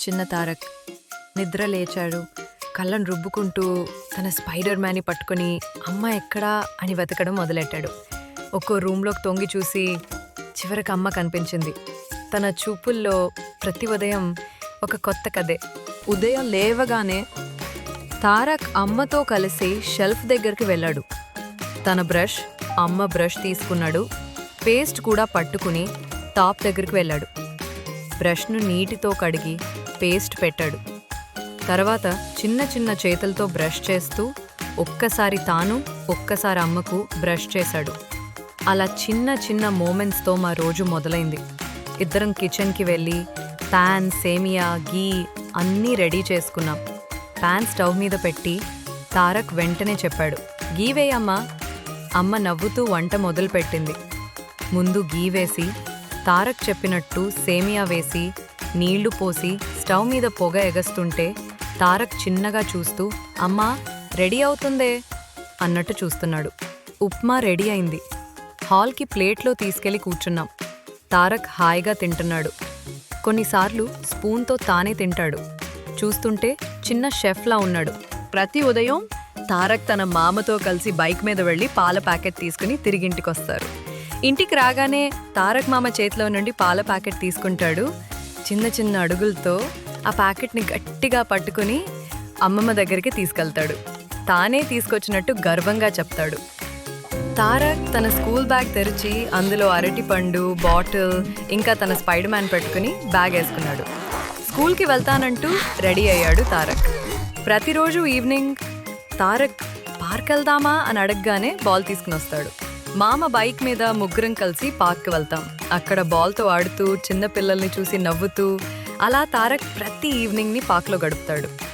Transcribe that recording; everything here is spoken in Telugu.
చిన్న తారక్ నిద్ర లేచాడు. కళ్ళను రుబ్బుకుంటూ తన స్పైడర్ మ్యాన్ని పట్టుకొని అమ్మ ఎక్కడా అని వెతకడం మొదలెట్టాడు. ఒక్కో రూమ్లోకి తొంగి చూసి చివరికి అమ్మ కనిపించింది. తన చూపుల్లో ప్రతి ఉదయం ఒక కొత్త కథే. ఉదయం లేవగానే తారక్ అమ్మతో కలిసి షెల్ఫ్ దగ్గరికి వెళ్ళాడు. తన బ్రష్, అమ్మ బ్రష్ తీసుకున్నాడు. పేస్ట్ కూడా పట్టుకుని టాప్ దగ్గరికి వెళ్ళాడు. బ్రష్ను నీటితో కడిగి పేస్ట్ పెట్టాడు. తర్వాత చిన్న చిన్న చేతులతో బ్రష్ చేస్తూ ఒక్కసారి తాను, ఒక్కసారి అమ్మకు బ్రష్ చేశాడు. అలా చిన్న చిన్న మూమెంట్స్తో మా రోజు మొదలైంది. ఇద్దరం కిచెన్కి వెళ్ళి ప్యాన్, సేమియా, గీ అన్నీ రెడీ చేసుకున్నాం. ప్యాన్ స్టవ్ మీద పెట్టి తారక్ వెంటనే చెప్పాడు, గీ వేయమ్మా. అమ్మ నవ్వుతూ వంట మొదలుపెట్టింది. ముందు గీ వేసి, తారక్ చెప్పినట్టు సేమియా వేసి, నీళ్లు పోసి స్టవ్ మీద పొగ ఎగస్తుంటే తారక్ చిన్నగా చూస్తూ అమ్మా రెడీ అవుతుందే అన్నట్టు చూస్తున్నాడు. ఉప్మా రెడీ అయింది. హాల్కి ప్లేట్లో తీసుకెళ్లి కూర్చున్నాం. తారక్ హాయిగా తింటున్నాడు. కొన్నిసార్లు స్పూన్తో తానే తింటాడు. చూస్తుంటే చిన్న షెఫ్లా ఉన్నాడు. ప్రతి ఉదయం తారక్ తన మామతో కలిసి బైక్ మీద వెళ్ళి పాల ప్యాకెట్ తీసుకుని తిరిగింటికొస్తారు. ఇంటికి రాగానే తారక్ మామ చేతిలో నుండి పాల ప్యాకెట్ తీసుకుంటాడు. చిన్న చిన్న అడుగులతో ఆ ప్యాకెట్ని గట్టిగా పట్టుకుని అమ్మమ్మ దగ్గరికి తీసుకెళ్తాడు. తానే తీసుకొచ్చినట్టు గర్వంగా చెప్తాడు. తారక్ తన స్కూల్ బ్యాగ్ తెరిచి అందులో అరటిపండు, బాటిల్, ఇంకా తన స్పైడర్ మ్యాన్ పెట్టుకుని బ్యాగ్ వేసుకున్నాడు. స్కూల్కి వెళ్తానంటూ రెడీ అయ్యాడు తారక్. ప్రతిరోజు ఈవినింగ్ తారక్ పార్క్ వెళ్దామా అని అడగగానే బాల్ తీసుకుని వస్తాడు. మామ బైక్ మీద ముగ్గురం కలిసి పార్క్కి వెళ్తాం. అక్కడ బాల్తో ఆడుతూ చిన్న పిల్లల్ని చూసి నవ్వుతూ అలా తారక్ ప్రతి ఈవినింగ్ని పార్క్లో గడుపుతాడు.